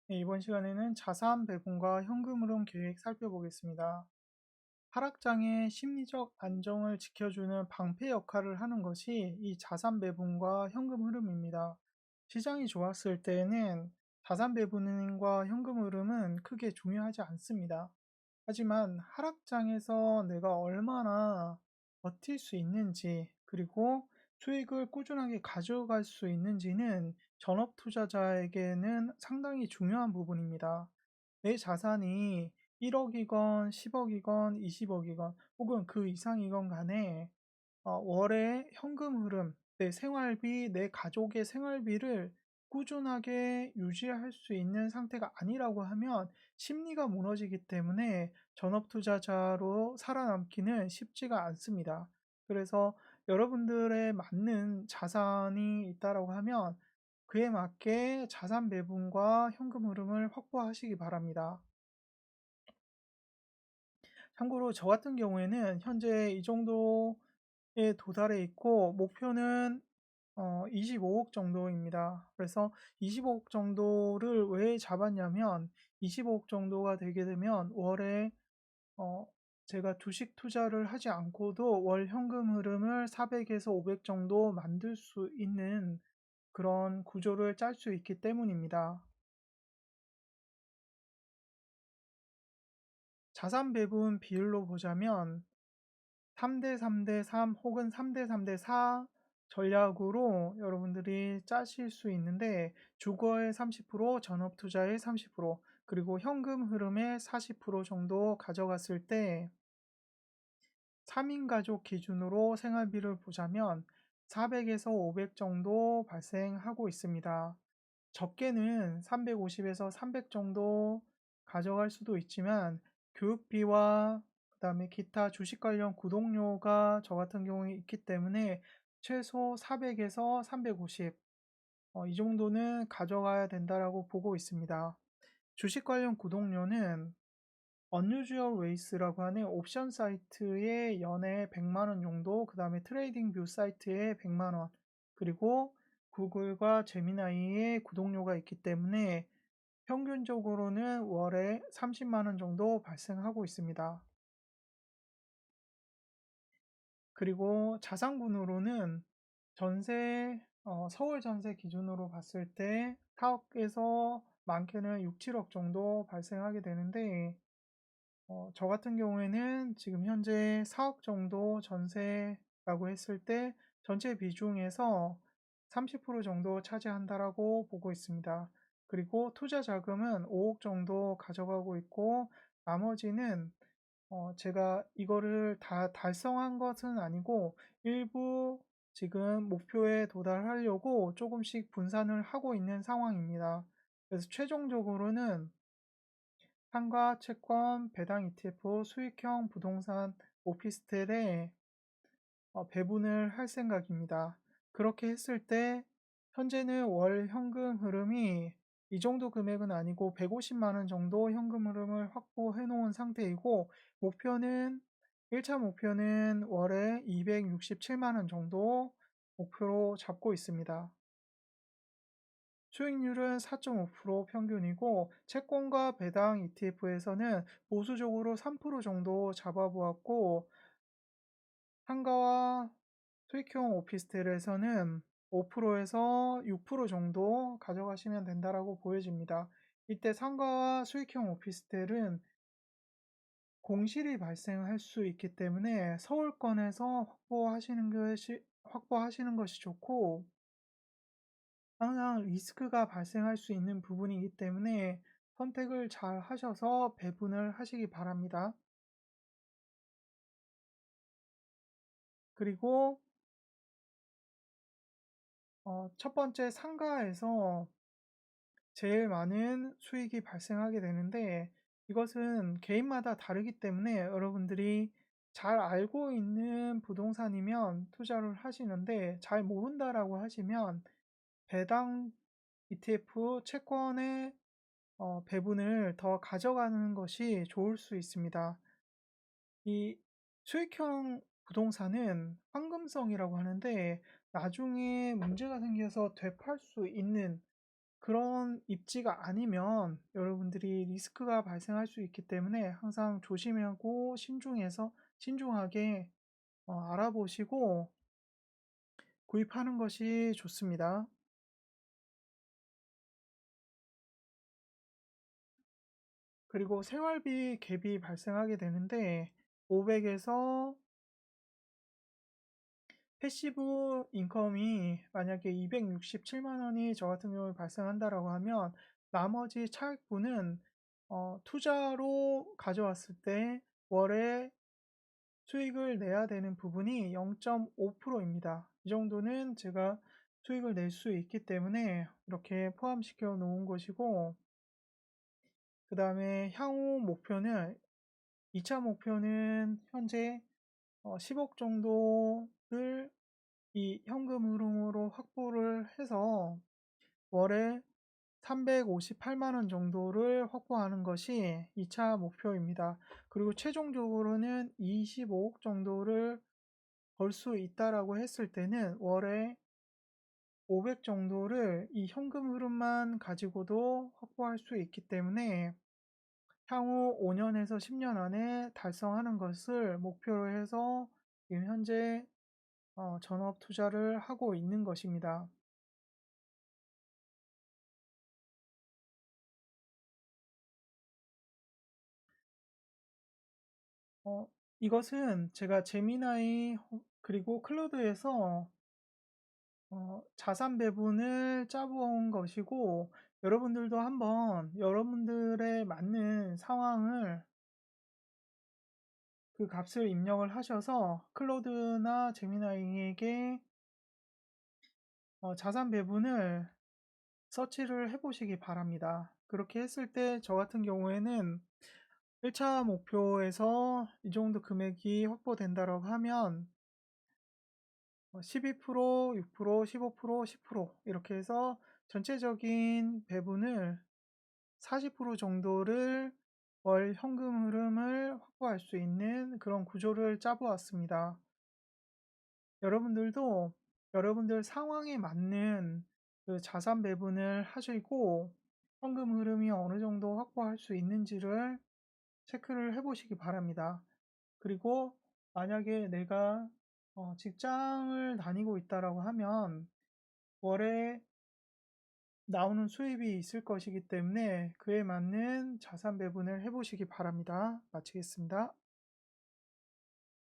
네, 이번 시간에는 자산 배분과 현금 흐름 계획 살펴보겠습니다. 하락장의 심리적 안정을 지켜주는 방패 역할을 하는 것이 이 자산 배분과 현금 흐름입니다. 시장이 좋았을 때에는 자산 배분과 현금 흐름은 크게 중요하지 않습니다. 하지만 하락장에서 내가 얼마나 버틸 수 있는지, 그리고 수익을 꾸준하게 가져갈 수 있는지는 전업 투자자에게는 상당히 중요한 부분입니다. 내 자산이 1억이건 10억이건 20억이건 혹은 그 이상이건 간에 월의 현금 흐름, 내 생활비, 내 가족의 생활비를 꾸준하게 유지할 수 있는 상태가 아니라고 하면 심리가 무너지기 때문에 전업 투자자로 살아남기는 쉽지가 않습니다. 그래서 여러분들의 맞는 자산이 있다라고 하면 그에 맞게 자산 배분과 현금 흐름을 확보하시기 바랍니다. 참고로 저 같은 경우에는 현재 이 정도에 도달해 있고 목표는 25억 정도입니다. 그래서 25억 정도를 왜 잡았냐면 25억 정도가 되게 되면 월에 어, 제가 주식 투자를 하지 않고도 월 현금 흐름을 400에서 500 정도 만들 수 있는 그런 구조를 짤 수 있기 때문입니다. 자산 배분 비율로 보자면 3대 3대 3 혹은 3대 3대 4 전략으로 여러분들이 짜실 수 있는데 주거의 30%, 전업 투자의 30%, 그리고 현금 흐름의 40% 정도 가져갔을 때 3인 가족 기준으로 생활비를 보자면 400에서 500 정도 발생하고 있습니다. 적게는 350에서 300 정도 가져갈 수도 있지만 교육비와 그다음에 기타 주식 관련 구독료가 저 같은 경우에 있기 때문에 최소 400에서 350, 이 정도는 가져가야 된다라고 보고 있습니다. 주식 관련 구독료는 Unusual Ways라고 하는 옵션 사이트에 연에 100만 원 정도, 그 다음에 트레이딩 뷰 사이트에 100만 원, 그리고 구글과 제미나이의 구독료가 있기 때문에 평균적으로는 월에 30만 원 정도 발생하고 있습니다. 그리고 자산군으로는 전세, 서울 전세 기준으로 봤을 때 4억에서 많게는 6, 7억 정도 발생하게 되는데 저 같은 경우에는 지금 현재 4억 정도 전세라고 했을 때 전체 비중에서 30% 정도 차지한다라고 보고 있습니다. 그리고 투자 자금은 5억 정도 가져가고 있고 나머지는 제가 이거를 다 달성한 것은 아니고 일부 지금 목표에 도달하려고 조금씩 분산을 하고 있는 상황입니다. 그래서 최종적으로는 상가, 채권, 배당 ETF, 수익형 부동산, 오피스텔에 배분을 할 생각입니다. 그렇게 했을 때 현재는 월 현금 흐름이 이 정도 금액은 아니고 150만 원 정도 현금 흐름을 확보해 놓은 상태이고 목표는 1차 목표는 월에 267만 원 정도 목표로 잡고 있습니다. 수익률은 4.5% 평균이고 채권과 배당 ETF에서는 보수적으로 3% 정도 잡아보았고 상가와 수익형 오피스텔에서는 5%에서 6% 정도 가져가시면 된다라고 보여집니다. 이때 상가와 수익형 오피스텔은 공실이 발생할 수 있기 때문에 서울권에서 확보하시는 것이 좋고 항상 리스크가 발생할 수 있는 부분이기 때문에 선택을 잘 하셔서 배분을 하시기 바랍니다. 그리고 첫 번째 상가에서 제일 많은 수익이 발생하게 되는데 이것은 개인마다 다르기 때문에 여러분들이 잘 알고 있는 부동산이면 투자를 하시는데 잘 모른다라고 하시면 배당 ETF 채권의 배분을 더 가져가는 것이 좋을 수 있습니다. 이 수익형 부동산은 황금성이라고 하는데 나중에 문제가 생겨서 되팔 수 있는 그런 입지가 아니면 여러분들이 리스크가 발생할 수 있기 때문에 항상 조심하고 신중하게 알아보시고 구입하는 것이 좋습니다. 그리고 생활비 갭이 발생하게 되는데 500에서 패시브 인컴이 만약에 267만 원이 저 같은 경우에 발생한다라고 하면 나머지 차액분은 투자로 가져왔을 때 월에 수익을 내야 되는 부분이 0.5%입니다. 이 정도는 제가 수익을 낼 수 있기 때문에 이렇게 포함시켜 놓은 것이고, 그 다음에 향후 목표는 2차 목표는 현재 10억 정도를 이 현금 흐름으로 확보를 해서 월에 358만 원 정도를 확보하는 것이 2차 목표입니다. 그리고 최종적으로는 25억 정도를 벌 수 있다라고 했을 때는 월에 500 정도를 이 현금 흐름만 가지고도 확보할 수 있기 때문에 향후 5년에서 10년 안에 달성하는 것을 목표로 해서 지금 현재 전업 투자를 하고 있는 것입니다. 이것은 제가 제미나이 그리고 클로드에서 자산 배분을 짜본 것이고, 여러분들도 한번 여러분들의 맞는 상황을 그 값을 입력을 하셔서 클로드나 제미나이에게 자산 배분을 서치를 해보시기 바랍니다. 그렇게 했을 때 저 같은 경우에는 1차 목표에서 이 정도 금액이 확보된다고 하면 12%, 6%, 15%, 10% 이렇게 해서 전체적인 배분을 40% 정도를 월 현금 흐름을 확보할 수 있는 그런 구조를 짜보았습니다. 여러분들도 여러분들 상황에 맞는 그 자산 배분을 하시고 현금 흐름이 어느 정도 확보할 수 있는지를 체크를 해보시기 바랍니다. 그리고 만약에 내가 직장을 다니고 있다라고 하면 월에 나오는 수입이 있을 것이기 때문에 그에 맞는 자산 배분을 해보시기 바랍니다. 마치겠습니다.